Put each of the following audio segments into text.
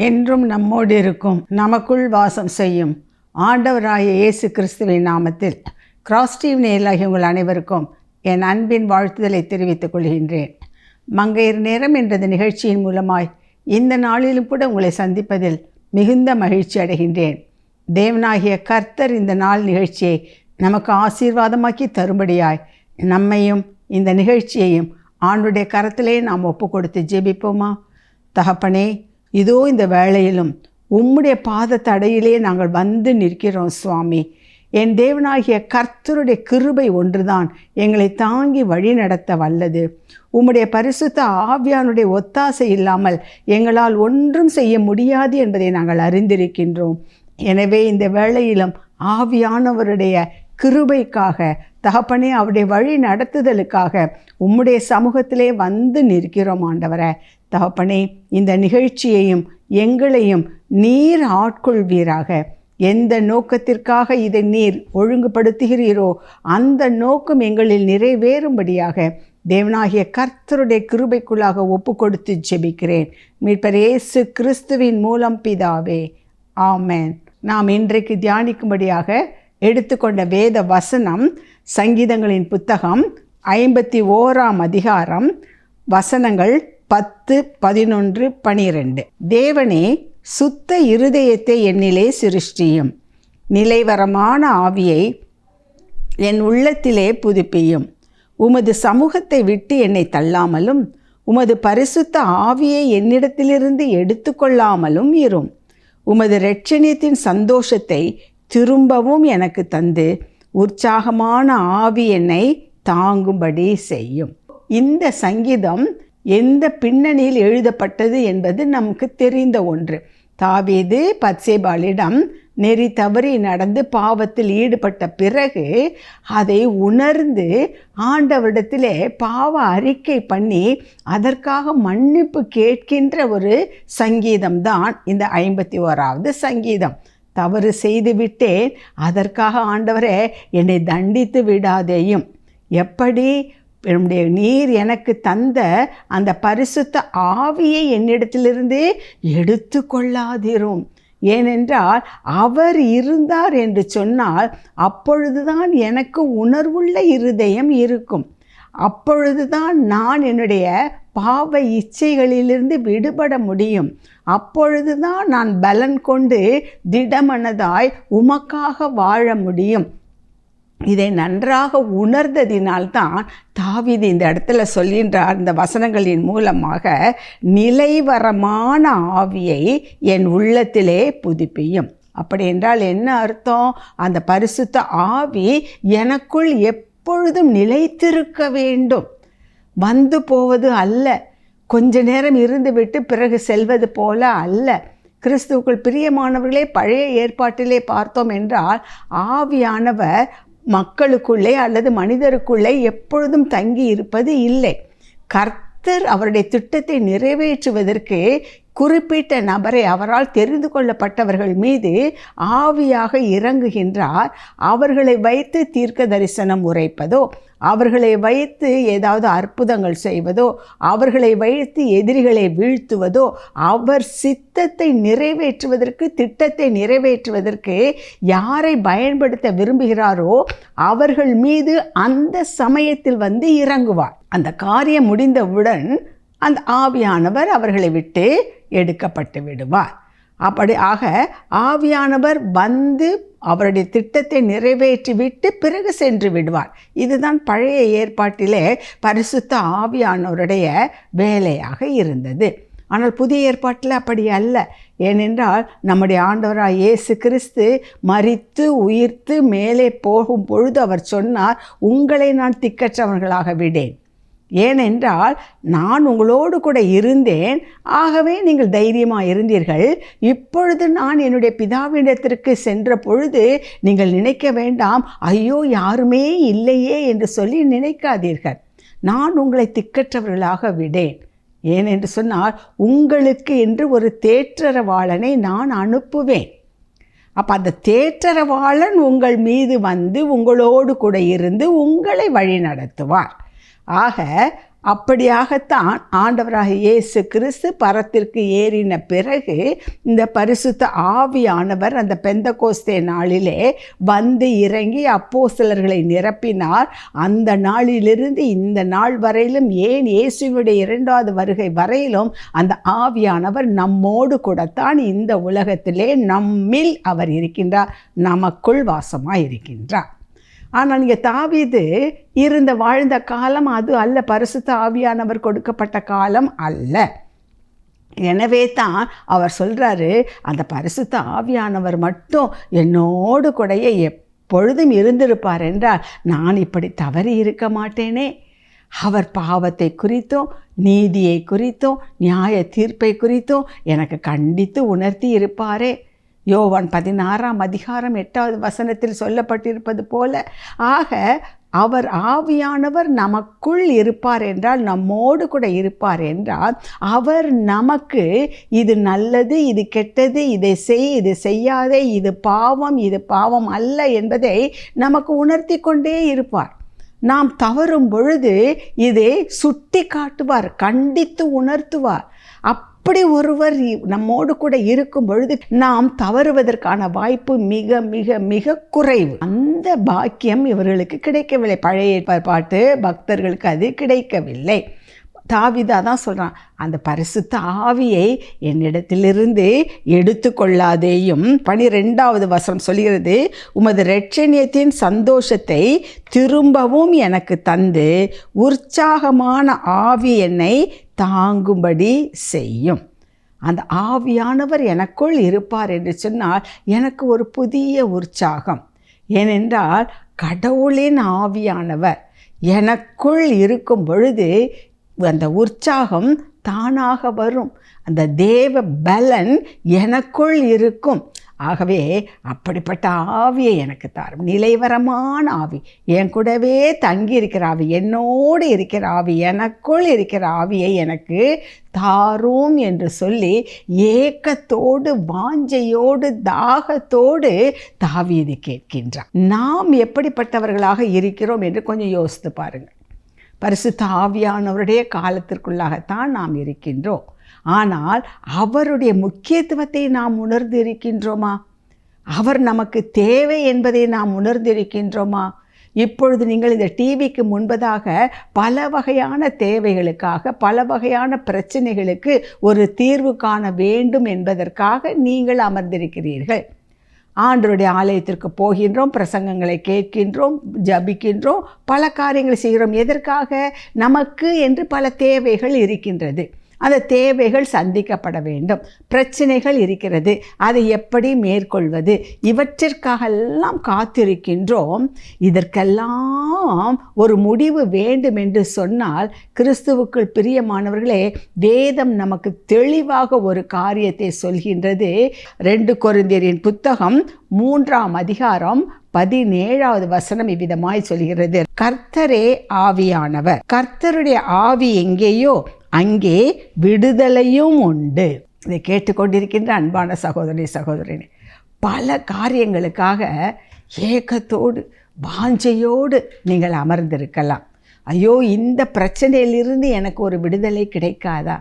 என்றும் நம்மோடு இருக்கும், நமக்குள் வாசம் செய்யும் ஆண்டவராய இயேசு கிறிஸ்துவின் நாமத்தில் கிராஸ் டிவி நேயர்களாகிய உங்கள் அனைவருக்கும் என் அன்பின் வாழ்த்துதலை தெரிவித்துக் கொள்கின்றேன். மங்கையர் நேரம் என்ற நிகழ்ச்சியின் மூலமாய் இந்த நாளிலும் கூட உங்களை சந்திப்பதில் மிகுந்த மகிழ்ச்சி அடைகின்றேன். தேவனாகிய கர்த்தர் இந்த நாள் நிகழ்ச்சியை நமக்கு ஆசீர்வாதமாக்கி தரும்படியாய் நம்மையும் இந்த நிகழ்ச்சியையும் ஆண்டுடைய கரத்திலே நாம் ஒப்பு கொடுத்து ஜெபிப்போமா? தகப்பனே, இதோ இந்த வேளையிலும் உம்முடைய பாத தடையிலே நாங்கள் வந்து நிற்கிறோம் சுவாமி. என் தேவனாகிய கர்த்தருடைய கிருபை ஒன்றுதான் எங்களை தாங்கி வழி நடத்த வல்லது. உம்முடைய பரிசுத்த ஆவியானுடைய ஒத்தாசை இல்லாமல் எங்களால் ஒன்றும் செய்ய முடியாது என்பதை நாங்கள் அறிந்திருக்கின்றோம். எனவே இந்த வேளையிலும் ஆவியானவருடைய கிருபைக்காக தகப்பனே, அவருடைய வழி நடத்துதலுக்காக உம்முடைய சமூகத்திலே வந்து நிற்கிறோம் ஆண்டவரே. தகப்பனே, இந்த நிகழ்ச்சியையும் எங்களையும் நீர் ஆட்கொள்வீராக. எந்த நோக்கத்திற்காக இதை நீர் ஒழுங்குபடுத்துகிறீரோ அந்த நோக்கம் எங்களில் நிறைவேறும்படியாக தேவனாகிய கர்த்தருடைய கிருபைக்குள்ளாக ஒப்பு கொடுத்து ஜெபிக்கிறேன். மீட்பர் இயேசு கிறிஸ்துவின் மூலம் பிதாவே, ஆமென். நாம் இன்றைக்கு தியானிக்கும்படியாக எடுத்துக்கொண்ட வேத வசனம் சங்கீதங்களின் புத்தகம் 51ஆம் அதிகாரம் வசனங்கள் 10, 11, 12. தேவனே, சுத்த இருதயத்தை என்னிலே சிருஷ்டியும், நிலைவரமான ஆவியை என் உள்ளத்திலே புதுப்பியும். உமது சமூகத்தை விட்டு என்னை தள்ளாமலும் உமது பரிசுத்த ஆவியை என்னிடத்திலிருந்து எடுத்துக்கொள்ளாமலும் இரும். உமது இரட்சணியத்தின் சந்தோஷத்தை திரும்பவும் எனக்கு தந்து உற்சாகமான ஆவி என்னை தாங்கும்படி செய்யும். இந்த சங்கீதம் எந்த பின்னணியில் எழுதப்பட்டது என்பது நமக்கு தெரிந்த ஒன்று. தாவீது பத்சேபாளிடம் நெறி தவறி நடந்து பாவத்தில் ஈடுபட்ட பிறகு அதை உணர்ந்து ஆண்டவரிடத்திலே பாவ அறிக்கை பண்ணி அதற்காக மன்னிப்பு கேட்கின்ற ஒரு சங்கீதம்தான் இந்த 51வது சங்கீதம். தவறு செய்து விட்டேன், அதற்காக ஆண்டவரே என்னை தண்டித்து விடாதேயும். எப்படி நீர் எனக்கு தந்த அந்த பரிசுத்த ஆவியை என்னிடத்திலிருந்து எடுத்து கொள்ளாதிரும். ஏனென்றால் அவர் இருந்தார் என்று சொன்னால் அப்பொழுதுதான் எனக்கு உணர்வுள்ள இருதயம் இருக்கும். அப்பொழுதுதான் நான் என்னுடைய பாவ இச்சைகளிலிருந்து விடுபட முடியும். அப்பொழுதுதான் நான் பலன் கொண்டு திடமனதாய் உமக்காக வாழ முடியும். இதை நன்றாக உணர்ந்ததினால்தான் தாவீது இந்த இடத்துல சொல்கின்றார், இந்த வசனங்களின் மூலமாக, நிலைவரமான ஆவியை என் உள்ளத்திலே புதுப்பியும். அப்படி என்றால் என்ன அர்த்தம்? அந்த பரிசுத்த ஆவி எனக்குள் எப்பொழுதும் நிலைத்திருக்க வேண்டும். வந்து போவது அல்ல, கொஞ்ச நேரம் இருந்துவிட்டு பிறகு செல்வது போல அல்ல. கிறிஸ்துவுக்குள் பிரியமானவர்களே, பழைய ஏற்பாட்டிலே பார்த்தோம் என்றால் ஆவியானவர் மக்களுக்குள்ளே அல்லது மனிதருக்குள்ளே எப்பொழுதும் தங்கி இருப்பது இல்லை. கர்த்தர் அவருடைய திட்டத்தை நிறைவேற்றுவதற்கு குறிப்பிட்ட நபரை, அவரால் தெரிந்து கொள்ளப்பட்டவர்கள் மீது ஆவியாக இறங்குகின்றார். அவர்களை வைத்து தீர்க்க தரிசனம் உரைப்பதோ, அவர்களை வைத்து ஏதாவது அற்புதங்கள் செய்வதோ, அவர்களை வைத்து எதிரிகளை வீழ்த்துவதோ, அவர் சித்தத்தை நிறைவேற்றுவதற்கு, திட்டத்தை நிறைவேற்றுவதற்கு யாரை பயன்படுத்த விரும்புகிறாரோ அவர்கள் மீது அந்த சமயத்தில் வந்து இறங்குவார். அந்த காரியம் முடிந்தவுடன் அந்த ஆவியானவர் அவர்களை விட்டு எடுக்கப்பட்டு விடுவார். அப்படி ஆக ஆவியானவர் வந்து அவருடைய திட்டத்தை நிறைவேற்றி விட்டு பிறகு சென்று விடுவார். இதுதான் பழைய ஏற்பாட்டிலே பரிசுத்த ஆவியானவருடைய வேலையாக இருந்தது. ஆனால் புதிய ஏற்பாட்டில் அப்படி அல்ல. ஏனென்றால் நம்முடைய ஆண்டவராய் இயேசு கிறிஸ்து மரித்து உயிர்த்து மேலே போகும் பொழுது அவர் சொன்னார், உங்களை நான் திக்கற்றவர்களாக விடேன். ஏனென்றால் நான் உங்களோடு கூட இருந்தேன், ஆகவே நீங்கள் தைரியமாக இருந்தீர்கள். இப்பொழுது நான் என்னுடைய பிதாவினிடத்திற்கு சென்ற பொழுது நீங்கள் நினைக்க வேண்டாம், ஐயோ யாருமே இல்லையே என்று சொல்லி நினைக்காதீர்கள். நான் உங்களை திக்கற்றவர்களாக விடேன். ஏனென்று சொன்னால் உங்களுக்கு என்று ஒரு தேற்றரவாளனை நான் அனுப்புவேன். அப்போ அந்த தேற்றரவாளன் உங்கள் மீது வந்து உங்களோடு கூட இருந்து உங்களை வழி நடத்துவார். ஆக அப்படியாகத்தான் ஆண்டவராக இயேசு கிறிஸ்து பரத்திற்கு ஏறின பிறகு இந்த பரிசுத்த ஆவியானவர் அந்த பெந்தகோஸ்தே நாளிலே வந்து இறங்கி அப்போஸ்தலர்களை நிரப்பினார். அந்த நாளிலிருந்து இந்த நாள் வரையிலும், ஏன் இயேசுவுடைய 2வது வருகை வரையிலும் அந்த ஆவியானவர் நம்மோடு கூடத்தான் இந்த உலகத்திலே நம்மில் அவர் இருக்கின்றார், நமக்குள் வாசமாய் இருக்கின்றார். ஆனால் இங்கே தாவீது வாழ்ந்த காலம் அது அல்ல, பரிசுத்த ஆவியானவர் கொடுக்கப்பட்ட காலம் அல்ல. எனவே தான் அவர் சொல்கிறாரு, அந்த பரிசுத்த ஆவியானவர் மட்டும் என்னோடு கூடயே எப்பொழுதும் இருந்திருப்பார் என்றால் நான் இப்படி தவறி இருக்க மாட்டேனே. அவர் பாவத்தை குறித்தும் நீதியை குறித்தும் நியாய தீர்ப்பை குறித்தும் எனக்கு கண்டித்து உணர்த்தி இருப்பாரே. யோவான் 16ஆம் அதிகாரம் 8வது வசனத்தில் சொல்லப்பட்டிருப்பது போல, ஆக அவர் ஆவியானவர் நமக்குள் இருப்பார் என்றால், நம்மோடு கூட இருப்பார் என்றால், அவர் நமக்கு இது நல்லது, இது கெட்டது, இதை செய், இது செய்யாதே, இது பாவம் அல்ல என்பதை நமக்கு உணர்த்தி கொண்டே இருப்பார். நாம் தவறும் பொழுது இதை சுட்டி காட்டுவார், கண்டித்து உணர்த்துவார். அப்படி ஒருவர் நம்மோடு கூட இருக்கும் பொழுது நாம் தவறுவதற்கான வாய்ப்பு மிக மிக மிக குறைவு. அந்த பாக்கியம் இவர்களுக்கு கிடைக்கவில்லை. பழைய ஏற்பாட்டு பக்தர்களுக்கு அது கிடைக்கவில்லை. தாவீது தான் சொல்கிறான், அந்த பரிசுத்த ஆவியை என்னிடத்திலிருந்து எடுத்து கொள்ளாதேயும். 12வது வசனம் சொல்கிறது, உமது இரட்சணியத்தின் சந்தோஷத்தை திரும்பவும் எனக்கு தந்து உற்சாகமான ஆவி என்னை தாங்கும்படி செய்யும். அந்த ஆவியானவர் எனக்குள் இருப்பார் என்று சொன்னால் எனக்கு ஒரு புதிய உற்சாகம். ஏனென்றால் கடவுளின் ஆவியானவர் எனக்குள் இருக்கும் பொழுது அந்த உற்சாகம் தானாக வரும். அந்த தேவ பலன் எனக்குள் இருக்கும். ஆகவே அப்படிப்பட்ட ஆவியை எனக்கு தாரும். நிலைவரமான ஆவி, என் கூடவே தங்கி இருக்கிற ஆவி, என்னோடு இருக்கிற ஆவி, எனக்குள் இருக்கிற ஆவியை எனக்கு தாரும் என்று சொல்லி ஏக்கத்தோடு வாஞ்சையோடு தாகத்தோடு தாவீது கேட்கின்றார். நாம் எப்படிப்பட்டவர்களாக இருக்கிறோம் என்று கொஞ்சம் யோசித்து பாருங்கள். பரிசுத்த ஆவியானவருடைய காலத்திற்குள்ளாகத்தான் நாம் இருக்கின்றோம். ஆனால் அவருடைய முக்கியத்துவத்தை நாம் உணர்ந்து இருக்கின்றோமா? அவர் நமக்கு தேவை என்பதை நாம் உணர்ந்து இருக்கின்றோமா? இப்பொழுது நீங்கள் இந்த டிவிக்கு முன்பதாக பல வகையான தேவைகளுக்காக, பல வகையான பிரச்சனைகளுக்கு ஒரு தீர்வு காண வேண்டும் என்பதற்காக நீங்கள் அமர்ந்திருக்கிறீர்கள். ஆண்டவருடைய ஆலயத்திற்கு போகின்றோம், பிரசங்கங்களை கேட்கின்றோம், ஜபிக்கின்றோம், பல காரியங்களை செய்கிறோம். எதற்காக? நமக்கு என்று பல தேவைகள் இருக்கின்றது. அந்த தேவைகள் சந்திக்கப்பட வேண்டும். பிரச்சனைகள் இருக்கிறது, அதை எப்படி மேற்கொள்வது, இவற்றிற்காகெல்லாம் காத்திருக்கின்றோம். இதற்கெல்லாம் ஒரு முடிவு வேண்டும் என்று சொன்னால், கிறிஸ்துவுக்குள் பிரியமானவர்களே, வேதம் நமக்கு தெளிவாக ஒரு காரியத்தை சொல்கின்றது. 2 கொரிந்தியரின் புத்தகம் 3ஆம் அதிகாரம் 17வது வசனம் இவ்விதமாய் சொல்கிறது, கர்த்தரே ஆவியானவர், கர்த்தருடைய ஆவி எங்கேயோ அங்கே விடுதலையும் உண்டு. இதை கேட்டுக்கொண்டிருக்கின்ற அன்பான சகோதரி சகோதரனே, பல காரியங்களுக்காக ஏக்கத்தோடு வாஞ்சையோடு நீங்கள் அமர்ந்திருக்கலாம். ஐயோ, இந்த பிரச்சனையிலிருந்து எனக்கு ஒரு விடுதலை கிடைக்காதா?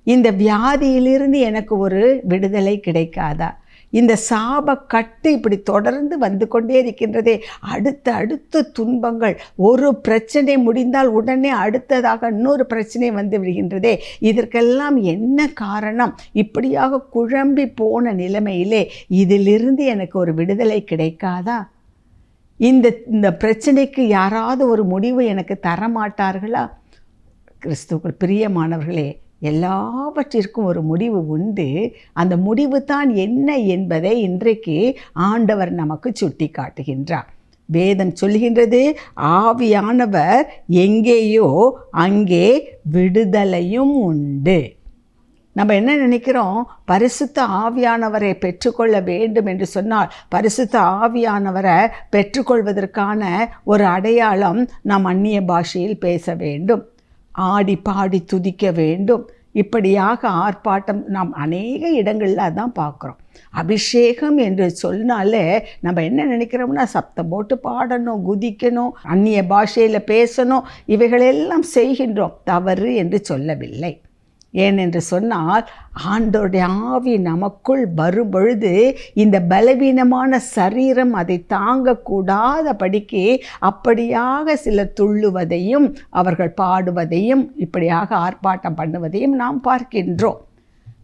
இந்த வியாதியிலிருந்து எனக்கு ஒரு விடுதலை கிடைக்காதா? இந்த சாபக்கட்டு இப்படி தொடர்ந்து வந்து கொண்டே இருக்கின்றதே, அடுத்த துன்பங்கள், ஒரு பிரச்சனை முடிந்தால் உடனே அடுத்ததாக இன்னொரு பிரச்சனை வந்து விடுகின்றதே, இதற்கெல்லாம் என்ன காரணம்? இப்படியாக குழம்பி போன நிலைமையிலே இதிலிருந்து எனக்கு ஒரு விடுதலை கிடைக்காதா? இந்த பிரச்சனைக்கு யாராவது ஒரு முடிவு எனக்கு தரமாட்டார்களா? கிறிஸ்துவுக்குள் பிரியமானவர்களே, எல்லாவற்றிற்கும் ஒரு முடிவு உண்டு. அந்த முடிவு தான் என்ன என்பதை இன்றைக்கு ஆண்டவர் நமக்கு சுட்டி காட்டுகின்றார். வேதம் சொல்கின்றது, ஆவியானவர் எங்கேயோ அங்கே விடுதலையும் உண்டு. நம்ம என்ன நினைக்கிறோம்? பரிசுத்த ஆவியானவரை பெற்றுக்கொள்ள வேண்டும் என்று சொன்னால், பரிசுத்த ஆவியானவரை பெற்றுக்கொள்வதற்கான ஒரு அடையாளம் நாம் அந்நிய பாஷையில் பேச வேண்டும், ஆடி பாடி துதிக்க வேண்டும், இப்படியாக ஆர்ப்பாட்டம் நாம் அநேக இடங்களில் அதான் பார்க்குறோம். அபிஷேகம் என்று சொன்னாலே நம்ம என்ன நினைக்கிறோம்னா சத்தம் போட்டு பாடணும், குதிக்கணும், அந்நிய பாஷையில் பேசணும், இவைகளெல்லாம் செய்கின்றோம். தவறு என்று சொல்லவில்லை. ஏனென்று சொன்னால் ஆண்டவருடைய ஆவி நமக்குள் வரும் பொழுது இந்த பலவீனமான சரீரம் அதை தாங்கக்கூடாதபடிக்கு அப்படியாக சிலர் துள்ளுவதையும் அவர்கள் பாடுவதையும் இப்படியாக ஆர்ப்பாட்டம் பண்ணுவதையும் நாம் பார்க்கின்றோம்.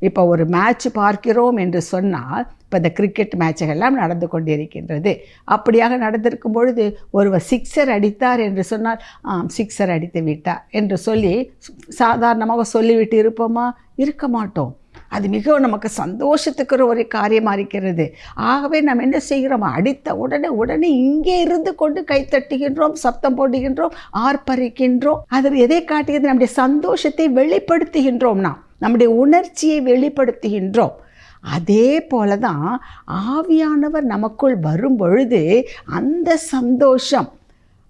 இப்போ ஒரு மேட்ச் பார்க்கிறோம் என்று சொன்னால், இப்போ இந்த கிரிக்கெட் மேட்சுகள்லாம் நடந்து கொண்டிருக்கின்றது. அப்படியாக நடந்திருக்கும் பொழுது ஒருவர் சிக்ஸர் அடித்தார் என்று சொன்னால், சிக்ஸர் அடித்து விட்டார் என்று சொல்லி சாதாரணமாக சொல்லிவிட்டு இருப்போமா? இருக்க மாட்டோம். அது மிகவும் நமக்கு சந்தோஷத்துக்கு ஒரு காரியமாக இருக்கிறது. ஆகவே நாம் என்ன செய்கிறோம்? அடித்த உடனே இங்கே இருந்து கொண்டு கைத்தட்டுகின்றோம், சப்தம் போடுகின்றோம், ஆர்ப்பரிக்கின்றோம். அது எதை காட்டுகிறது? நம்முடைய சந்தோஷத்தை வெளிப்படுத்துகின்றோம், நம்முடைய உணர்ச்சியை வெளிப்படுத்துகின்றோம். அதே போல தான் ஆவியானவர் நமக்குள் வரும் பொழுது அந்த சந்தோஷம்,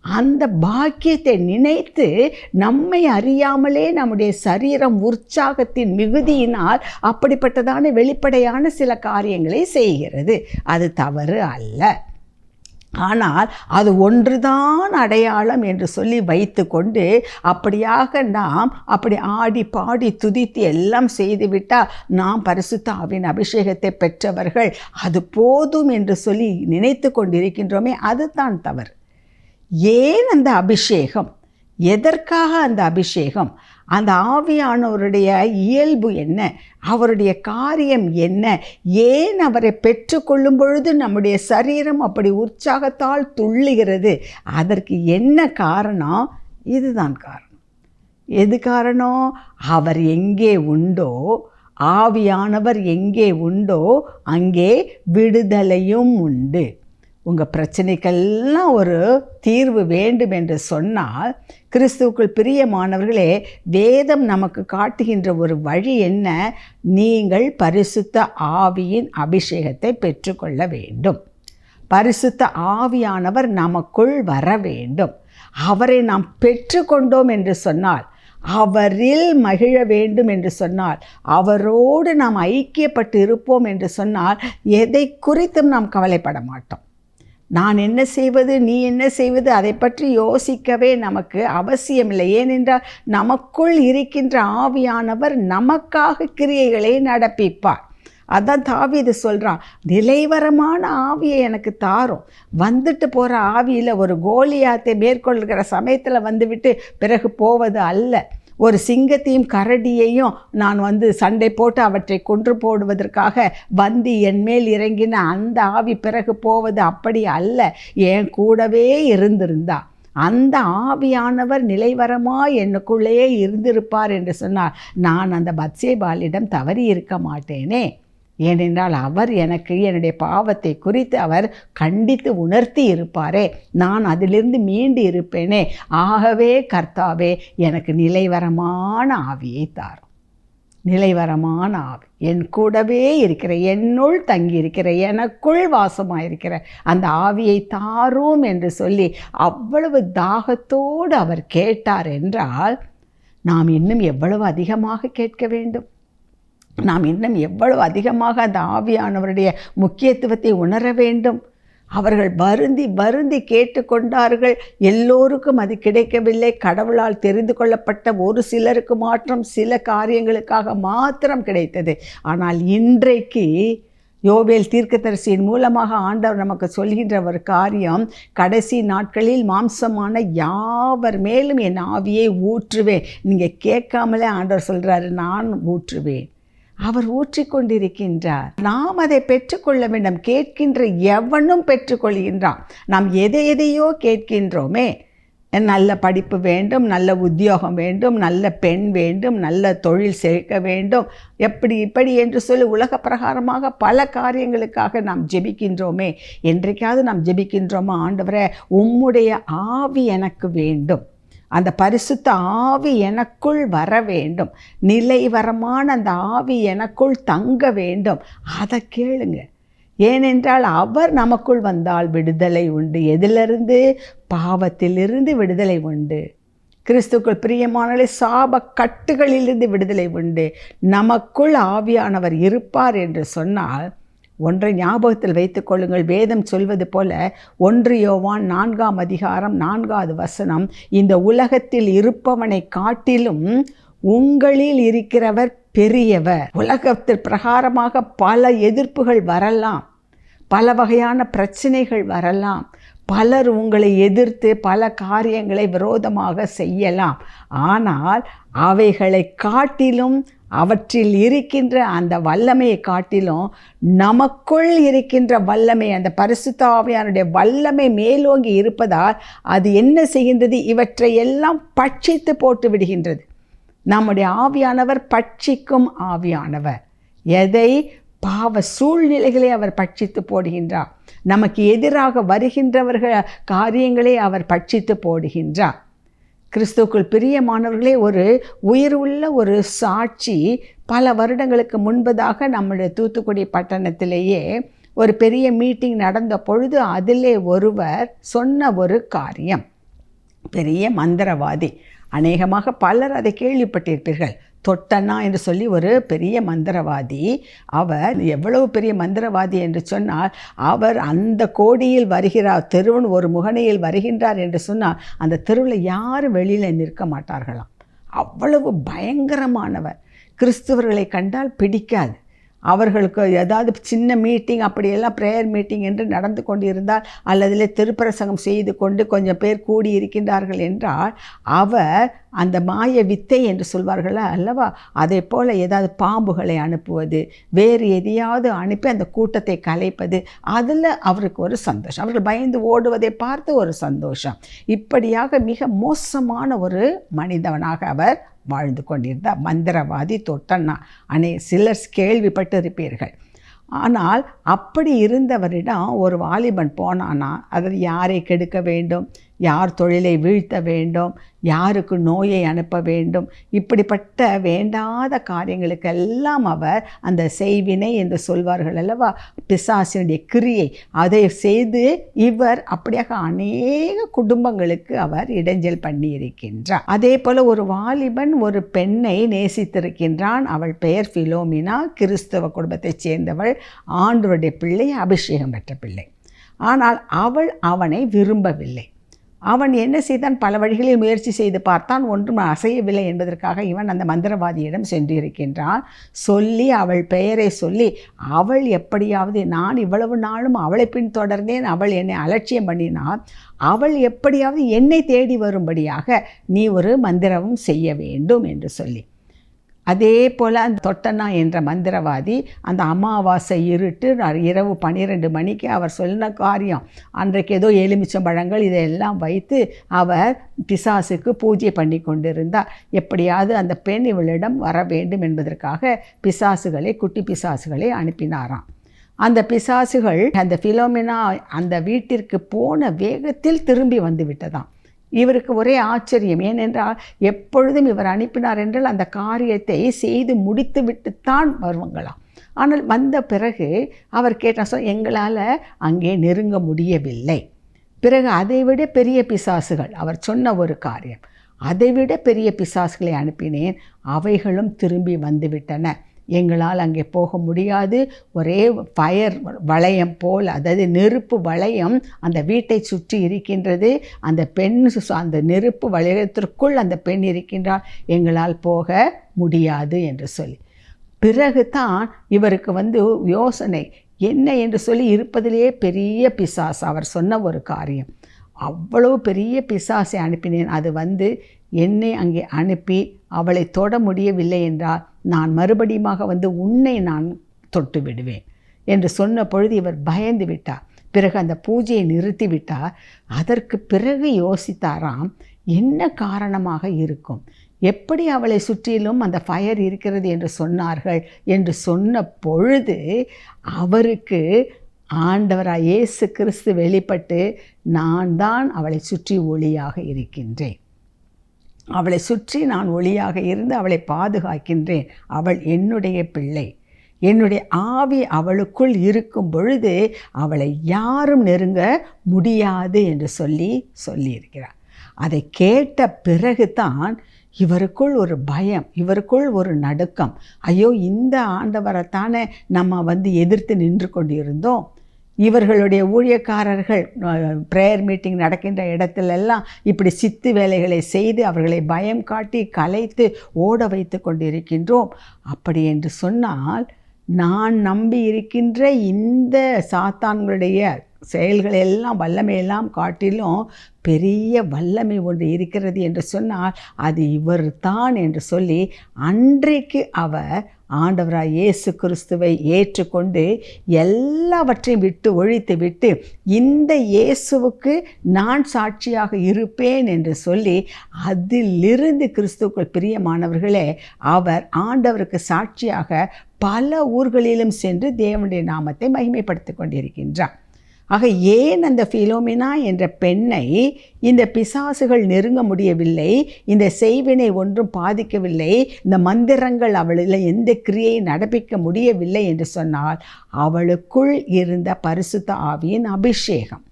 அந்த பாக்கியத்தை நினைத்து நம்மை அறியாமலே நம்முடைய சரீரம் உற்சாகத்தின் மிகுதியினால் அப்படிப்பட்டதான வெளிப்படையான சில காரியங்களை செய்கிறது. அது தவறு அல்ல. ஆனால் அது ஒன்றுதான் அடையாளம் என்று சொல்லி வைத்து கொண்டு அப்படியாக நாம் அப்படி ஆடி பாடி துதித்து எல்லாம் செய்துவிட்டால் நாம் பரிசுத்த ஆவியின் அபிஷேகத்தை பெற்றவர்கள், அது போதும் என்று சொல்லி நினைத்து கொண்டிருக்கின்றோமே, அதுதான் தவறு. ஏன் அந்த அபிஷேகம்? எதற்காக அந்த அபிஷேகம்? அந்த ஆவியானவருடைய இயல்பு என்ன? அவருடைய காரியம் என்ன? ஏன் அவரை பெற்றுக்கொள்ளும் பொழுது நம்முடைய சரீரம் அப்படி உற்சாகத்தால் துள்ளுகிறது? அதற்கு என்ன காரணம்? இதுதான் காரணம். எது காரணம்? அவர் எங்கே உண்டோ, ஆவியானவர் எங்கே உண்டோ அங்கே விடுதலையும் உண்டு. உங்கள் பிரச்சனைக்கெல்லாம் ஒரு தீர்வு வேண்டும் என்று சொன்னால், கிறிஸ்துவுக்குள் பிரியமானவர்களே, வேதம் நமக்கு காட்டுகின்ற ஒரு வழி என்ன? நீங்கள் பரிசுத்த ஆவியின் அபிஷேகத்தை பெற்றுக்கொள்ள வேண்டும். பரிசுத்த ஆவியானவர் நமக்குள் வர வேண்டும். அவரை நாம் பெற்றுக்கொண்டோம் என்று சொன்னால், அவரில் மகிழ வேண்டும் என்று சொன்னால், அவரோடு நாம் ஐக்கியப்பட்டு இருப்போம் என்று சொன்னால், எதை குறித்தும் நாம் கவலைப்பட மாட்டோம். நான் என்ன செய்வது, நீ என்ன செய்வது, அதை பற்றி யோசிக்கவே நமக்கு அவசியமில்லை. ஏனென்றால் நமக்குள் இருக்கின்ற ஆவியானவர் நமக்காக கிரியைகளை நடப்பிப்பார். அதான் தாவீது சொல்கிறான், நிலைவரமான ஆவியை எனக்கு தாரும். வந்துட்டு போகிற ஆவியில் ஒரு கோலியாத்தை மேற்கொள்கிற சமயத்தில் வந்துவிட்டு பிறகு போவது அல்ல. ஒரு சிங்கத்தையும் கரடியையும் நான் சண்டை போட்டு அவற்றை கொன்று போடுவதற்காக என் மேல் இறங்கின அந்த ஆவி பிறகு போவது அப்படி அல்ல. என் கூடவே இருந்திருந்தா அந்த ஆவியானவர் நிலைவரமாக எனக்குள்ளேயே இருந்திருப்பார் என்று சொன்னால், நான் அந்த பத்சேபாலிடம் தவறி இருக்க மாட்டேனே. ஏனென்றால் அவர் எனக்கு என்னுடைய பாவத்தை குறித்து அவர் கண்டித்து உணர்த்தி இருப்பாரே, நான் அதிலிருந்து மீண்டு இருப்பேனே. ஆகவே கர்த்தாவே, எனக்கு நிலைவரமான ஆவியை தாரும். நிலைவரமான ஆவி, என் கூடவே இருக்கிற, என்னுள் தங்கி இருக்கிற, எனக்குள் வாசமாயிருக்கிற அந்த ஆவியை தாரும் என்று சொல்லி அவ்வளவு தாகத்தோடு அவர் கேட்டார் என்றால், நாம் இன்னும் எவ்வளவு அதிகமாக கேட்க வேண்டும்? நாம் இன்னும் எவ்வளவு அதிகமாக அந்த ஆவியானவருடைய முக்கியத்துவத்தை உணர வேண்டும்? அவர்கள் வருந்தி கேட்டுக்கொண்டார்கள். எல்லோருக்கும் அது கிடைக்கவில்லை. கடவுளால் தெரிந்து கொள்ளப்பட்ட ஒரு சிலருக்கு மாத்திரம் சில காரியங்களுக்காக மாத்திரம் கிடைத்தது. ஆனால் இன்றைக்கு யோவேல் தீர்க்கதரிசியின் மூலமாக ஆண்டவர் நமக்கு சொல்கின்ற ஒரு காரியம், கடைசி நாட்களில் மாம்சமான யாவர் மேலும் என் ஆவியை ஊற்றுவேன். நீங்கள் கேட்காமலே ஆண்டவர் சொல்கிறாரு, நான் ஊற்றுவேன். அவர் ஊற்றிக்கொண்டிருக்கின்றார். நாம் அதை பெற்றுக்கொள்ள வேண்டும். கேட்கின்ற எவனும் பெற்றுக்கொள்கின்றான். நாம் எதையோ கேட்கின்றோமே. நல்ல படிப்பு வேண்டும், நல்ல உத்தியோகம் வேண்டும், நல்ல பெண் வேண்டும், நல்ல தொழில் சேர்க்க வேண்டும், இப்படி என்று சொல்லி உலக பிரகாரமாக பல காரியங்களுக்காக நாம் ஜெபிக்கின்றோமே. என்றைக்காவது நாம் ஜெபிக்கின்றோமா, ஆண்டவரே உம்முடைய ஆவி எனக்கு வேண்டும், அந்த பரிசுத்த ஆவி எனக்குள் வர வேண்டும், நிலைவரமான அந்த ஆவி எனக்குள் தங்க வேண்டும், அதை கேளுங்க. ஏனென்றால் அவர் நமக்குள் வந்தால் விடுதலை உண்டு. எதிலிருந்து? பாவத்திலிருந்து விடுதலை உண்டு. கிறிஸ்துக்குள் பிரியமானவர்களே, சாப கட்டுகளிலிருந்து விடுதலை உண்டு. நமக்குள் ஆவியானவர் இருப்பார் என்று சொன்னால் ஒன்றை ஞாபகத்தில் வைத்துக் கொள்ளுங்கள். வேதம் சொல்வது போல 1 யோவான் 4ஆம் அதிகாரம் 4வது வசனம், இந்த உலகத்தில் இருப்பவனை காட்டிலும் உங்களில் இருக்கிறவர் பெரியவர். உலகத்தில் பிரகாரமாக பல எதிர்ப்புகள் வரலாம், பல வகையான பிரச்சனைகள் வரலாம், பலர் உங்களை எதிர்த்து பல காரியங்களை விரோதமாக செய்யலாம். ஆனால் அவைகளை காட்டிலும், அவற்றில் இருக்கின்ற அந்த வல்லமையை காட்டிலும் நமக்குள் இருக்கின்ற வல்லமை, அந்த பரிசுத்த ஆவியானுடைய வல்லமை மேலோங்கி இருப்பதால் அது என்ன செய்கின்றது? இவற்றை எல்லாம் பட்சித்து போட்டு விடுகின்றது. நம்முடைய ஆவியானவர் பட்சிக்கும் ஆவியானவர். எதை? பாவ சூழ்நிலைகளை அவர் பட்சித்து போடுகின்றார். நமக்கு எதிராக வருகின்றவர்கள் காரியங்களை அவர் பட்சித்து போடுகின்றார். கிறிஸ்துவுக்குள் பிரியமானவர்களே, ஒரு உயிருள்ள ஒரு சாட்சி பல வருடங்களுக்கு முன்பதாக நம்முடைய தூத்துக்குடி பட்டணத்திலேயே ஒரு பெரிய மீட்டிங் நடந்த பொழுது அதிலே ஒருவர் சொன்ன ஒரு காரியம், பெரிய மந்திரவாதி, அநேகமாக பலர் அதை கேள்விப்பட்டிருப்பீர்கள். தொட்டண்ணா என்று சொல்லி ஒரு பெரிய மந்திரவாதி. அவர் எவ்வளவு பெரிய மந்திரவாதி என்று சொன்னால், அவர் அந்த கோடியில் வருகிறார், தெருவன் ஒரு முகனையில் வருகின்றார் என்று சொன்னால் அந்த தெருவில் யாரும் வெளியில் நிற்க மாட்டார்களாம். அவ்வளவு பயங்கரமானவர். கிறிஸ்துவர்களை கண்டால் பிடிக்காது. அவர்களுக்கு ஏதாவது சின்ன மீட்டிங், அப்படியெல்லாம் ப்ரேயர் மீட்டிங் என்று நடந்து கொண்டு இருந்தால், அல்லதிலே திருப்பிரசங்கம் செய்து கொண்டு கொஞ்சம் பேர் கூடி இருக்கின்றார்கள் என்றால், அவர் அந்த மாய வித்தை என்று சொல்வார்கள் அல்லவா, அதே போல் ஏதாவது பாம்புகளை அனுப்புவது, வேறு எதையாவது அனுப்பி அந்த கூட்டத்தை கலைப்பது, அதில் அவருக்கு ஒரு சந்தோஷம். அவர்கள் பயந்து ஓடுவதை பார்த்து ஒரு சந்தோஷம். இப்படியாக மிக மோசமான ஒரு மனிதவனாக அவர் வாழ்ந்து கொண்டிருந்தார். மந்திரவாதி தொட்டண்ணா. சிலர் கேள்விப்பட்டு இருப்பீர்கள். ஆனால் அப்படி இருந்தவரிடம் ஒரு வாலிபன் போனானா, அதில் யாரை கெடுக்க வேண்டும், யார் தொழிலை வீழ்த்த வேண்டும், யாருக்கு நோயை அனுப்ப வேண்டும், இப்படிப்பட்ட வேண்டாத காரியங்களுக்கெல்லாம் அவர் அந்த செய்வினை என்று சொல்வார்கள் அல்லவா, பிசாசினுடைய கிரியை, அதை செய்து இவர் அப்படியாக அநேக குடும்பங்களுக்கு அவர் இடைஞ்சல் பண்ணி இருக்கின்றார். அதே போல் ஒரு வாலிபன் ஒரு பெண்ணை நேசித்திருக்கின்றான். அவள் பெயர் பிலோமினா, கிறிஸ்தவ குடும்பத்தைச் சேர்ந்தவள், ஆண்டவருடைய பிள்ளை, அபிஷேகம் பெற்ற பிள்ளை. ஆனால் அவள் அவனை விரும்பவில்லை. அவன் என்ன செய்தான்? பல வழிகளில் முயற்சி செய்து பார்த்தான், ஒன்றும் அசையவில்லை என்பதற்காக இவன் அந்த மந்திரவாதியிடம் சென்றிருக்கின்றான். சொல்லி அவள் பெயரை சொல்லி, அவள் எப்படியாவது, நான் இவ்வளவு நாளும் அவளை பின்தொடர்ந்தேன், அவள் என்னை அலட்சியம் பண்ணினாள், அவள் எப்படியாவது என்னை தேடி வரும்படியாக நீ ஒரு மந்திரமும் செய்ய வேண்டும் என்று சொல்லி, அதே போல் அந்த தொட்டண்ணா என்ற மந்திரவாதி அந்த அமாவாசை இருட்டு இரவு 12 மணிக்கு அவர் சொன்ன காரியம், அன்றைக்கு ஏதோ எலுமிச்சம்பழங்கள் இதையெல்லாம் வைத்து அவர் பிசாசுக்கு பூஜை பண்ணி கொண்டிருந்தார். எப்படியாவது அந்த பெண் இவளிடம் வர வேண்டும் என்பதற்காக பிசாசுகளை, குட்டி பிசாசுகளை அனுப்பினாராம். அந்த பிசாசுகள் அந்த பிலோமினா அந்த வீட்டிற்கு போன வேகத்தில் திரும்பி வந்து விட்டதாம். இவருக்கு ஒரே ஆச்சரியம். ஏனென்றால் எப்பொழுதும் இவர் அனுப்பினார் என்றால் அந்த காரியத்தை செய்து முடித்து விட்டுத்தான் வருவாங்களாம். ஆனால் வந்த பிறகு அவர் கேட்டால், எங்களால் அங்கே நெருங்க முடியவில்லை. பிறகு அதைவிட பெரிய பிசாசுகள், அவர் சொன்ன ஒரு காரியம், அதைவிட பெரிய பிசாசுகளை அனுப்பினேன், அவைகளும் திரும்பி வந்துவிட்டன, எங்களால் அங்கே போக முடியாது, ஒரே ஃபயர் வளையம் போல், அதாவது நெருப்பு வளையம் அந்த வீட்டை சுற்றி இருக்கின்றது, அந்த பெண் அந்த நெருப்பு வளையத்திற்குள் அந்த பெண் இருக்கின்றால், எங்களால் போக முடியாது என்று சொல்லி. பிறகு தான் இவருக்கு யோசனை என்ன என்று சொல்லி, இருப்பதிலேயே பெரிய பிசாசு அவர் சொன்ன ஒரு காரியம், அவ்வளவு பெரிய பிசாசை அனுப்பினேன், அது என்னை அங்கே அனுப்பி அவளை தொட முடியவில்லை என்றால் நான் மறுபடியுமாக உன்னை நான் தொட்டு விடுவேன் என்று சொன்ன பொழுது இவர் பயந்து விட்டார். பிறகு அந்த பூஜையை நிறுத்திவிட்டார். அதற்கு பிறகு யோசித்தாராம், என்ன காரணமாக இருக்கும், எப்படி அவளை சுற்றிலும் அந்த ஃபயர் இருக்கிறது என்று சொன்னார்கள் என்று சொன்ன பொழுது அவருக்கு ஆண்டவராய் இயேசு கிறிஸ்து வெளிப்பட்டு, நான் தான் அவளை சுற்றி ஒளியாக இருக்கின்றேன், அவளை சுற்றி நான் ஒளியாக இருந்து அவளை பாதுகாக்கின்றேன், அவள் என்னுடைய பிள்ளை, என்னுடைய ஆவி அவளுக்குள் இருக்கும் பொழுது அவளை யாரும் நெருங்க முடியாது என்று சொல்லியிருக்கிறார். அதை கேட்ட பிறகு தான் இவருக்குள் ஒரு பயம், இவருக்குள் ஒரு நடுக்கம். ஐயோ, இந்த ஆண்டவரைத்தானே நம்ம எதிர்த்து நின்று கொண்டிருந்தோம். இவர்களுடைய ஊழியக்காரர்கள் ப்ரேயர் மீட்டிங் நடக்கின்ற இடத்துலெல்லாம் இப்படி சித்து வேலைகளை செய்து அவர்களை பயம் காட்டி கலைத்து ஓட வைத்து கொண்டிருக்கின்றோம். அப்படி என்று சொன்னால் நான் நம்பி இருக்கின்ற இந்த சாத்தான்களுடைய செயல்களெல்லாம் வல்லமையெல்லாம் காட்டிலும் பெரிய வல்லமை ஒன்று இருக்கிறது என்று சொன்னால் அது இவர் தான் என்று சொல்லி அன்றைக்கு அவர் ஆண்டவராய் இயேசு கிறிஸ்துவை ஏற்றுக்கொண்டு எல்லாவற்றையும் விட்டு ஒழித்து விட்டு இந்த இயேசுவுக்கு நான் சாட்சியாக இருப்பேன் என்று சொல்லி அதிலிருந்து கிறிஸ்துவுக்குள் பிரியமானவர்களே அவர் ஆண்டவருக்கு சாட்சியாக பல ஊர்களிலும் சென்று தேவனுடைய நாமத்தை மகிமைப்படுத்தி கொண்டிருக்கின்றார். ஆக ஏன் அந்த பிலோமினா என்ற பெண்ணை இந்த பிசாசுகள் நெருங்க முடியவில்லை, இந்த செய்வினை ஒன்றும் பாதிக்கவில்லை, இந்த மந்திரங்கள் அவளில் எந்த கிரியை நடப்பிக்க முடியவில்லை என்று சொன்னால் அவளுக்குள் இருந்த பரிசுத்த ஆவியின் அபிஷேகம்.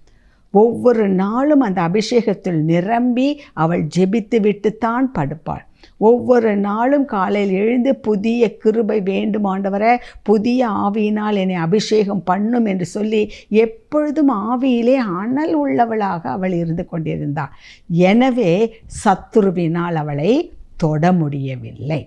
ஒவ்வொரு நாளும் அந்த அபிஷேகத்தில் நிரம்பி அவள் ஜெபித்து விட்டுத்தான் படுப்பாள். ஒவ்வொரு நாளும் காலையில் எழுந்து புதிய கிருபை வேண்டும் ஆண்டவரே, புதிய ஆவியினால் என்னை அபிஷேகம் பண்ணும் என்று சொல்லி எப்பொழுதும் ஆவியிலே அனல் உள்ளவளாக அவள் இருந்து கொண்டிருந்தாள். எனவே சத்துருவினால் அவளை தொட முடியவில்லை.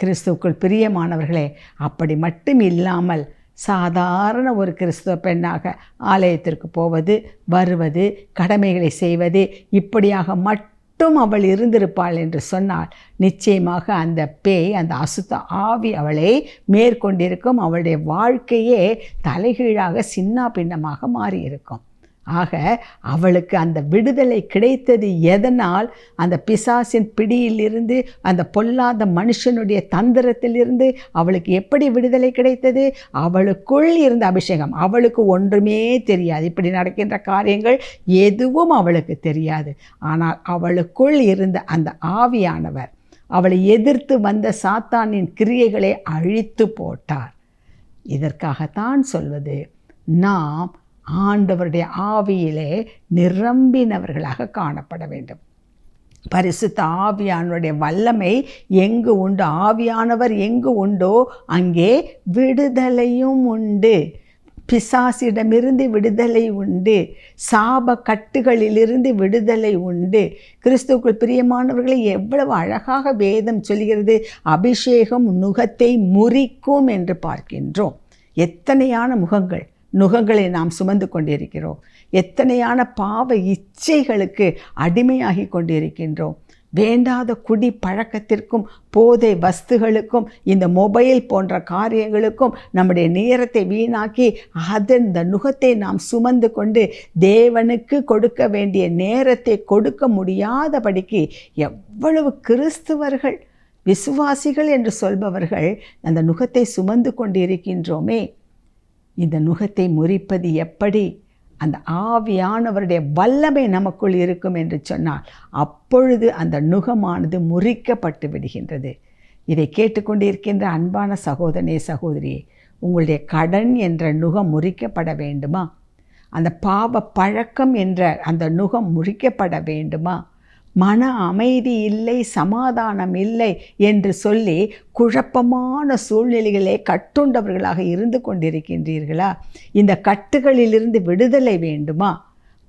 கிறிஸ்துவுக்குள் பிரியமானவர்களே, அப்படி மட்டும் இல்லாமல் சாதாரண ஒரு கிறிஸ்துவ பெண்ணாக ஆலயத்திற்கு போவது வருவது கடமைகளை செய்வது இப்படியாக மட்டும் அவள் இருந்திருப்பாள் என்று சொன்னால் நிச்சயமாக அந்த பேய், அந்த அசுத்த ஆவி அவளை மேற்கொண்டிருக்கும். அவளுடைய வாழ்க்கையே தலைகீழாக சின்ன பின்னமாக மாறியிருக்கும். ஆக அவளுக்கு அந்த விடுதலை கிடைத்தது எதனால்? அந்த பிசாசின் பிடியிலிருந்து, அந்த பொல்லாத மனுஷனுடைய தந்திரத்திலிருந்து அவளுக்கு எப்படி விடுதலை கிடைத்தது? அவளுக்குள் இருந்த அபிஷேகம். அவளுக்கு ஒன்றுமே தெரியாது, இப்படி நடக்கின்ற காரியங்கள் எதுவும் அவளுக்கு தெரியாது. ஆனால் அவளுக்குள் இருந்த அந்த ஆவியானவர் அவளை எதிர்த்து வந்த சாத்தானின் கிரியைகளை அழித்து போட்டார். இதற்காகத்தான் சொல்வது, நாம் ஆண்டவருடைய ஆவியிலே நிரம்பினவர்களாக காணப்பட வேண்டும். பரிசுத்த ஆவியானவருடைய வல்லமை எங்கு உண்டு, ஆவியானவர் எங்கு உண்டோ அங்கே விடுதலையும் உண்டு. பிசாசிடமிருந்து விடுதலை உண்டு, சாப கட்டுகளிலிருந்து விடுதலை உண்டு. கிறிஸ்துவுக்குள் பிரியமானவர்களை எவ்வளவு அழகாக வேதம் சொல்கிறது, அபிஷேகம் நுகத்தை முறிக்கும் என்று பார்க்கின்றோம். எத்தனையான நுகங்களை நாம் சுமந்து கொண்டிருக்கிறோம். எத்தனையான பாவ இச்சைகளுக்கு அடிமையாகி கொண்டிருக்கின்றோம். வேண்டாத குடி பழக்கத்திற்கும் போதை வஸ்துகளுக்கும் இந்த மொபைல் போன்ற காரியங்களுக்கும் நம்முடைய நேரத்தை வீணாக்கி இந்த நுகத்தை நாம் சுமந்து கொண்டு தேவனுக்கு கொடுக்க வேண்டிய நேரத்தை கொடுக்க முடியாதபடிக்கு எவ்வளவு கிறிஸ்துவர்கள், விசுவாசிகள் என்று சொல்பவர்கள் அந்த நுகத்தை சுமந்து கொண்டிருக்கின்றோமே. இந்த நுகத்தை முறிப்பது எப்படி? அந்த ஆவியானவருடைய வல்லமை நமக்குள் இருக்கும் என்று சொன்னால் அப்பொழுது அந்த நுகமானது முறிக்கப்பட்டு விடுகின்றது. இதை கேட்டுக்கொண்டிருக்கின்ற அன்பான சகோதரனே, சகோதரியே, உங்களுடைய கடன் என்ற நுகம் முறிக்கப்பட வேண்டுமா? அந்த பாவ பழக்கம் என்ற அந்த நுகம் முறிக்கப்பட வேண்டுமா? மன அமைதி இல்லை, சமாதானம் இல்லை என்று சொல்லி குழப்பமான சூழ்நிலைகளே கட்டுண்டவர்களாக இருந்து கொண்டிருக்கின்றீர்களா? இந்த கட்டுகளிலிருந்து விடுதலை வேண்டுமா?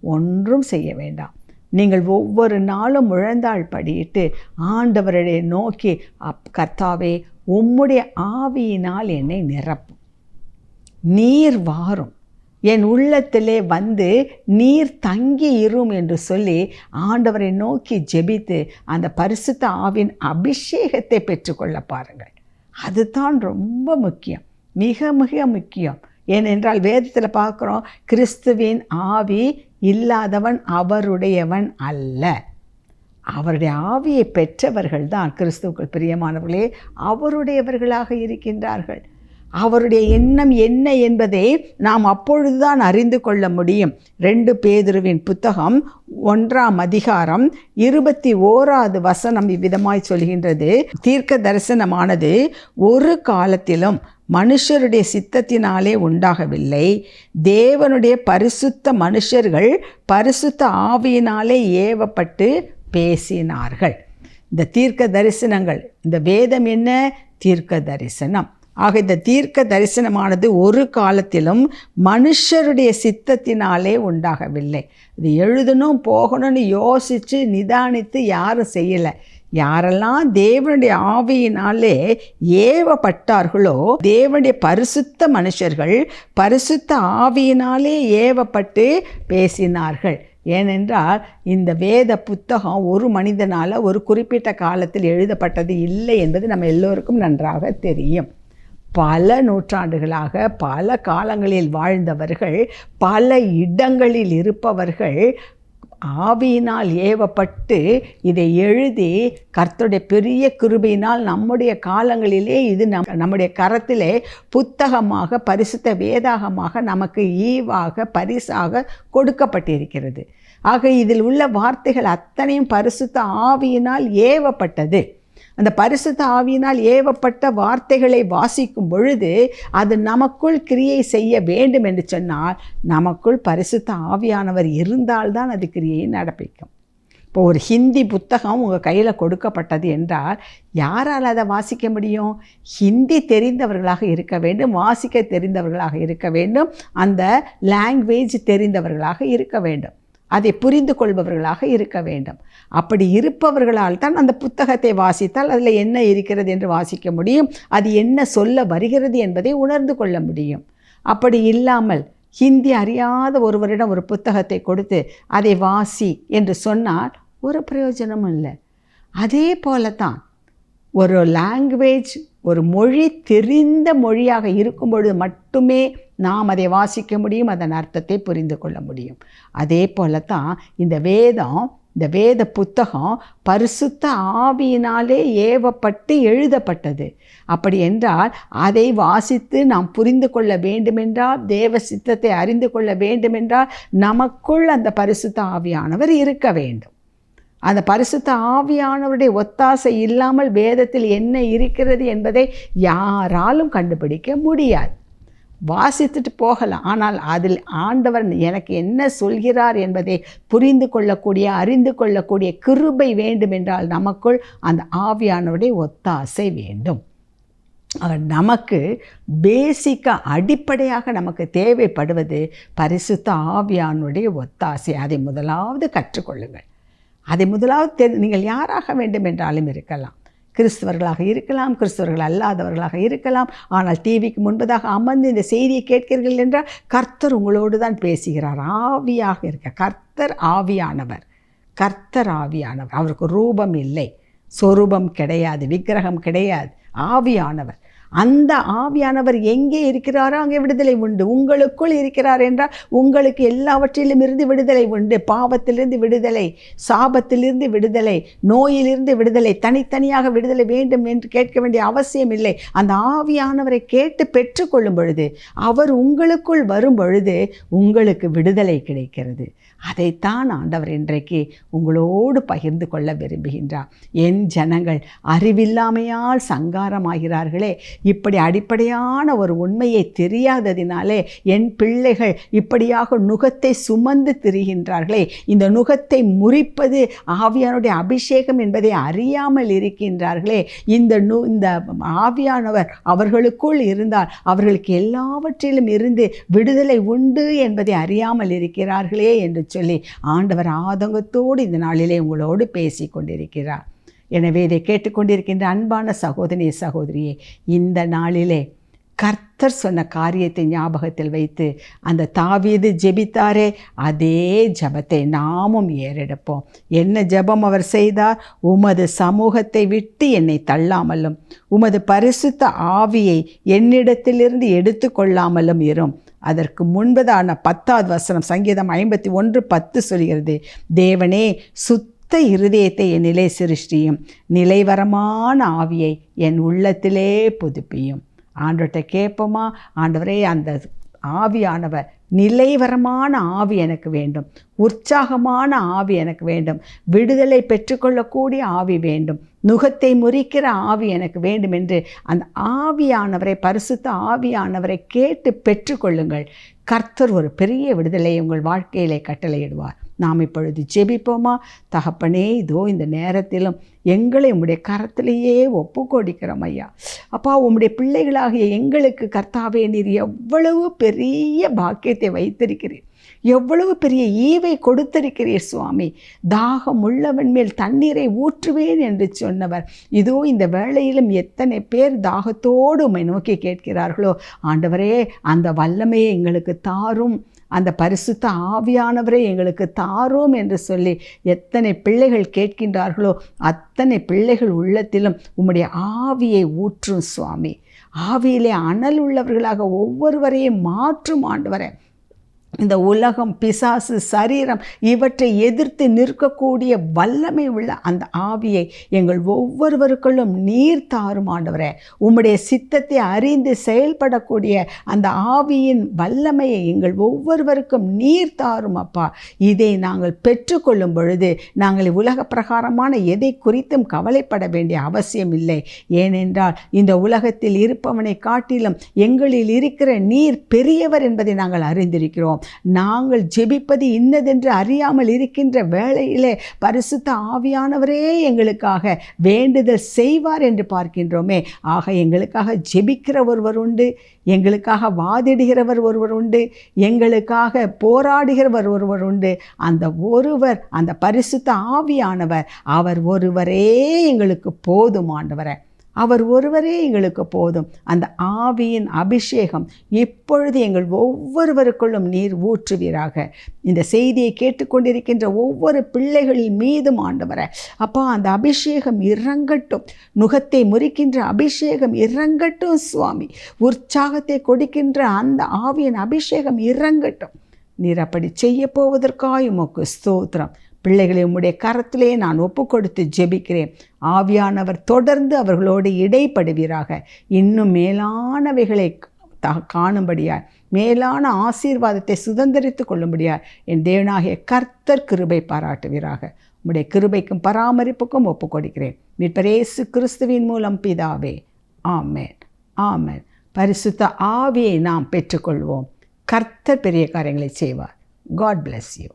ஒன்றும் செய்ய வேண்டாம். நீங்கள் ஒவ்வொரு நாளும் முழந்தாள் படியிட்டு ஆண்டவரை நோக்கி, கர்த்தாவே, உம்முடைய ஆவியினால் என்னை நிரப்பும், நீர் வாரும், என் உள்ளத்திலே நீர் தங்கி இரும் என்று சொல்லி ஆண்டவரை நோக்கி ஜெபித்து அந்த பரிசுத்த ஆவியின் அபிஷேகத்தை பெற்றுக்கொள்ள பாருங்கள். அதுதான் ரொம்ப முக்கியம், மிக மிக முக்கியம். ஏனென்றால் வேதத்தில் பார்க்குறோம், கிறிஸ்துவின் ஆவி இல்லாதவன் அவருடையவன் அல்ல. அவருடைய ஆவியை பெற்றவர்கள் தான் கிறிஸ்துவுக்குள் பிரியமானவர்களே அவருடையவர்களாக இருக்கின்றார்கள். அவருடைய எண்ணம் என்ன என்பதை நாம் அப்பொழுதுதான் அறிந்து கொள்ள முடியும். 2 பேதுருவின் புத்தகம் 1ஆம் அதிகாரம் 21வது வசனம் இவ்விதமாய் சொல்கின்றது, தீர்க்க தரிசனமானது ஒரு காலத்திலும் மனுஷருடைய சித்தத்தினாலே உண்டாகவில்லை. தேவனுடைய பரிசுத்த மனுஷர்கள் பரிசுத்த ஆவியினாலே ஏவப்பட்டு பேசினார்கள். இந்த தீர்க்க தரிசனங்கள், இந்த வேதம் என்ன? தீர்க்க தரிசனம். ஆக இந்த தீர்க்க தரிசனமானது ஒரு காலத்திலும் மனுஷருடைய சித்தத்தினாலே உண்டாகவில்லை. இது எழுதணும் போகணும்னு யோசித்து நிதானித்து யாரும் செய்யலை. யாரெல்லாம் தேவனுடைய ஆவியினாலே ஏவப்பட்டார்களோ, தேவனுடைய பரிசுத்த மனுஷர்கள் பரிசுத்த ஆவியினாலே ஏவப்பட்டு பேசினார்கள். ஏனென்றால் இந்த வேத புத்தகம் ஒரு மனிதனால் ஒரு குறிப்பிட்ட காலத்தில் எழுதப்பட்டது இல்லை என்பது நம்ம எல்லோருக்கும் நன்றாக தெரியும். பல நூற்றாண்டுகளாக பல காலங்களில் வாழ்ந்தவர்கள், பல இடங்களில் இருப்பவர்கள் ஆவியினால் ஏவப்பட்டு இதை எழுதி கர்த்தருடைய பெரிய கிருபையினால் நம்முடைய காலங்களிலே இது நம்முடைய கரத்திலே புத்தகமாக பரிசுத்த வேதாகமாக நமக்கு ஈவாக பரிசாக கொடுக்கப்பட்டிருக்கிறது. ஆக இதில் உள்ள வார்த்தைகள் அத்தனையும் பரிசுத்த ஆவியினால் ஏவப்பட்டது. அந்த பரிசுத்த ஆவியினால் ஏவப்பட்ட வார்த்தைகளை வாசிக்கும் பொழுது அது நமக்குள் கிரியை செய்ய வேண்டும் என்று சொன்னால் நமக்குள் பரிசுத்த ஆவியானவர் இருந்தால்தான் அது கிரியை நடப்பிக்கும். இப்போ ஒரு ஹிந்தி புத்தகம் உங்கள் கையில் கொடுக்கப்பட்டது என்றால் யாரால் அதை வாசிக்க முடியும்? ஹிந்தி தெரிந்தவர்களாக இருக்க வேண்டும், வாசிக்க தெரிந்தவர்களாக இருக்க வேண்டும், அந்த லாங்குவேஜ் தெரிந்தவர்களாக இருக்க வேண்டும், அதை புரிந்து கொள்பவர்களாக இருக்க வேண்டும். அப்படி இருப்பவர்களால் தான் அந்த புத்தகத்தை வாசித்தால் அதில் என்ன இருக்கிறது என்று வாசிக்க முடியும், அது என்ன சொல்ல வருகிறது என்பதை உணர்ந்து கொள்ள முடியும். அப்படி இல்லாமல் ஹிந்தி அறியாத ஒருவரிடம் ஒரு புத்தகத்தை கொடுத்து அதை வாசி என்று சொன்னால் ஒரு பிரயோஜனமும் இல்லை. அதே போல தான் ஒரு லாங்குவேஜ், ஒரு மொழி தெரிந்த மொழியாக இருக்கும் பொழுது மட்டுமே நாம் அதை வாசிக்க முடியும், அதன் அர்த்தத்தை புரிந்து கொள்ள முடியும். அதே போல தான் இந்த வேதம், இந்த வேத புத்தகம் பரிசுத்த ஆவியினாலே ஏவப்பட்டு எழுதப்பட்டது. அப்படி என்றால் அதை வாசித்து நாம் புரிந்து கொள்ள வேண்டுமென்றால், தேவ சித்தத்தை அறிந்து கொள்ள வேண்டுமென்றால் நமக்குள் அந்த பரிசுத்த ஆவியானவர் இருக்க வேண்டும். அந்த பரிசுத்த ஆவியானவருடைய ஒத்தாசை இல்லாமல் வேதத்தில் என்ன இருக்கிறது என்பதை யாராலும் கண்டுபிடிக்க முடியாது. வாசித்துட்டு போகலாம், ஆனால் அதில் ஆண்டவர் எனக்கு என்ன சொல்கிறார் என்பதை புரிந்து கொள்ளக்கூடிய, அறிந்து கொள்ளக்கூடிய கிருபை வேண்டுமென்றால் நமக்குள் அந்த ஆவியானவருடைய ஒத்தாசை வேண்டும். அவர் நமக்கு பேசிக்காக அடிப்படையாக நமக்கு தேவைப்படுவது பரிசுத்த ஆவியானுடைய ஒத்தாசை. அதை முதலாவது கற்றுக்கொள்ளுங்கள். அதை முதலாவது நீங்கள் யாராக வேண்டும் என்றாலும் இருக்கலாம், கிறிஸ்தவர்களாக இருக்கலாம், கிறிஸ்தவர்கள் அல்லாதவர்களாக இருக்கலாம். ஆனால் டிவிக்கு முன்பதாக அமர்ந்து இந்த செய்தியை கேட்கிறீர்கள் என்றால் கர்த்தர் உங்களோடு தான் பேசுகிறார். ஆவியாக இருக்க கர்த்தர் ஆவியானவர், கர்த்தர் ஆவியானவர். அவருக்கு ரூபம் இல்லை, சொரூபம் கிடையாது, விக்கிரகம் கிடையாது, ஆவியானவர். அந்த ஆவியானவர் எங்கே இருக்கிறாரோ அங்கே விடுதலை உண்டு. உங்களுக்குள் இருக்கிறார் என்றால் உங்களுக்கு எல்லாவற்றிலும் இருந்து விடுதலை உண்டு. பாவத்திலிருந்து விடுதலை, சாபத்திலிருந்து விடுதலை, நோயிலிருந்து விடுதலை, தனித்தனியாக விடுதலை வேண்டும் என்று கேட்க வேண்டிய அவசியம் இல்லை. அந்த ஆவியானவரை கேட்டு பெற்றுக்கொள்ளும் பொழுது, அவர் உங்களுக்குள் வரும் பொழுது உங்களுக்கு விடுதலை கிடைக்கிறது. அதைத்தான் ஆண்டவர் இன்றைக்கு உங்களோடு பகிர்ந்து கொள்ள விரும்புகின்றார். என் ஜனங்கள் அறிவில்லாமையால் சங்காரமாகிறார்களே, இப்படி அடிப்படையான ஒரு உண்மையை தெரியாததினாலே என் பிள்ளைகள் இப்படியாக நுகத்தை சுமந்து திரிகின்றார்களே, இந்த நுகத்தை முறிப்பது ஆவியானுடைய அபிஷேகம் என்பதை அறியாமல் இருக்கின்றார்களே, இந்த ஆவியானவர் அவர்களுக்குள் இருந்தால் அவர்களுக்கு எல்லாவற்றிலும் இருந்து விடுதலை உண்டு என்பதை அறியாமல் இருக்கிறார்களே என்று சொல்லி ஆண்டவர் ஆதங்கத்தோடு இந்த நாளிலே உங்களோடு பேசி கொண்டிருக்கிறார். எனவே இதை கேட்டுக்கொண்டிருக்கின்ற அன்பான சகோதரி சகோதரியே, இந்த நாளிலே கர்த்தர் சொன்ன காரியத்தை ஞாபகத்தில் வைத்து அந்த தாவீது ஜெபித்தாரே அதே ஜெபத்தை நாமும் ஏறெடுப்போம். என்ன ஜெபம் அவர் செய்தார்? உமது சமூகத்தை விட்டு என்னை தள்ளாமலும் உமது பரிசுத்த ஆவியை என்னிடத்திலிருந்து எடுத்து கொள்ளாமலும் இரும். அதற்கு முன்பதான 10வது வசனம் சங்கீதம் 51:10 சொல்கிறது, தேவனே சுத்த இருதயத்தை என்னிலே சிருஷ்டியும், நிலைவரமான ஆவியை என் உள்ளத்திலே புதுப்பியும். ஆண்டவர்கிட்ட கேட்போமா, ஆண்டவரே அந்த ஆவியானவர் நிலைவரமான ஆவி எனக்கு வேண்டும், உற்சாகமான ஆவி எனக்கு வேண்டும், விடுதலை பெற்றுக்கொள்ளக்கூடிய ஆவி வேண்டும், நுகத்தை முறிக்கிற ஆவி எனக்கு வேண்டும் என்று அந்த ஆவியானவரை, பரிசுத்த ஆவியானவரை கேட்டு பெற்றுக்கொள்ளுங்கள். கர்த்தர் ஒரு பெரிய விடுதலையை உங்கள் வாழ்க்கையிலே கட்டளையிடுவார். நாம் இப்பொழுது ஜெபிப்போமா? தகப்பனே, இதோ இந்த நேரத்திலும் எங்களை உம்முடைய கரத்திலேயே ஒப்பு கொடுக்கிறோம் ஐயா. அப்பா, உம்முடைய பிள்ளைகளாகிய எங்களுக்கு கர்த்தாவே, நீர் எவ்வளவு பெரிய பாக்கியத்தை வைத்திருக்கிறீர், எவ்வளவு பெரிய ஈவை கொடுத்திருக்கிறீர் சுவாமி. தாகம் உள்ளவன் மேல் தண்ணீரை ஊற்றுவேன் என்று சொன்னவர், இதோ இந்த வேளையிலும் எத்தனை பேர் தாகத்தோடு உம்மை நோக்கி கேட்கிறார்களோ, ஆண்டவரே அந்த வல்லமையை எங்களுக்கு தாரும், அந்த பரிசுத்த ஆவியானவரை எங்களுக்கு தாரும் என்று சொல்லி எத்தனை பிள்ளைகள் கேட்கின்றார்களோ அத்தனை பிள்ளைகள் உள்ளத்திலும் உம்முடைய ஆவியை ஊற்றும் சுவாமி. ஆவியிலே அனல் உள்ளவர்களாக ஒவ்வொருவரையும் மாற்றும் ஆண்டவரே. இந்த உலகம், பிசாசு, சரீரம் இவற்றை எதிர்த்து நிற்கக்கூடிய வல்லமை உள்ள அந்த ஆவியை எங்கள் ஒவ்வொருவருக்குள்ளும் நீர் தாரும் ஆண்டவரே. உம்முடைய சித்தத்தை அறிந்து செயல்படக்கூடிய அந்த ஆவியின் வல்லமையை எங்கள் ஒவ்வொருவருக்கும் நீர் தாரும் அப்பா. இதை நாங்கள் பெற்றுக்கொள்ளும் பொழுது நாங்கள் உலக பிரகாரமான எதை குறித்தும் கவலைப்பட வேண்டிய அவசியம் இல்லை. ஏனென்றால் இந்த உலகத்தில் இருப்பவனை காட்டிலும் எங்களில் இருக்கிற நீர் பெரியவர் என்பதை நாங்கள் அறிந்திருக்கிறோம். நாங்கள் ஜெபிப்பது இன்னதென்று அறியாமல் இருக்கின்ற வேளையிலே பரிசுத்த ஆவியானவரே எங்களுக்காக வேண்டுதல் செய்வார் என்று பார்க்கின்றோமே. ஆக எங்களுக்காக ஜெபிக்கிற ஒருவர் உண்டு, எங்களுக்காக வாதிடுகிறவர் ஒருவர் உண்டு, எங்களுக்காக போராடுகிறவர் ஒருவர் உண்டு. அந்த ஒருவர், அந்த பரிசுத்த ஆவியானவர், அவர் ஒருவரே எங்களுக்கு போதும் ஆண்டவரே. அவர் ஒருவரே எங்களுக்கு போதும். அந்த ஆவியின் அபிஷேகம் இப்பொழுது எங்கள் ஒவ்வொருவருக்குள்ளும் நீர் ஊற்றுவீராக. இந்த செய்தியை கேட்டுக்கொண்டிருக்கின்ற ஒவ்வொரு பிள்ளைகளின் மீதும் ஆண்டவரே அப்பா, அந்த அபிஷேகம் இறங்கட்டும். நுகத்தை முறிக்கின்ற அபிஷேகம் இறங்கட்டும் சுவாமி. உற்சாகத்தை கொடுக்கின்ற அந்த ஆவியின் அபிஷேகம் இறங்கட்டும். நீர் அப்படி செய்ய போவதற்காக உமக்கு ஸ்தோத்திரம். பிள்ளைகளை உம்முடைய கரத்திலே நான் ஒப்பு கொடுத்து ஜெபிக்கிறேன். ஆவியானவர் தொடர்ந்து அவர்களோடு இடைப்படுவீராக. இன்னும் மேலானவைகளை காணும்படியார், மேலான ஆசீர்வாதத்தை சுதந்திரித்து கொள்ளும்படியார் என் தேவனாகிய கர்த்தர் கிருபை பாராட்டுவீராக. உம்முடைய கிருபைக்கும் பராமரிப்புக்கும் ஒப்பு கொடுக்கிறேன். மீட்பர் இயேசு கிறிஸ்துவின் மூலம் பிதாவே, ஆமென், ஆமென். பரிசுத்த ஆவியை நாம் பெற்றுக்கொள்வோம். கர்த்தர் பெரிய காரியங்களை செய்வார். God bless you.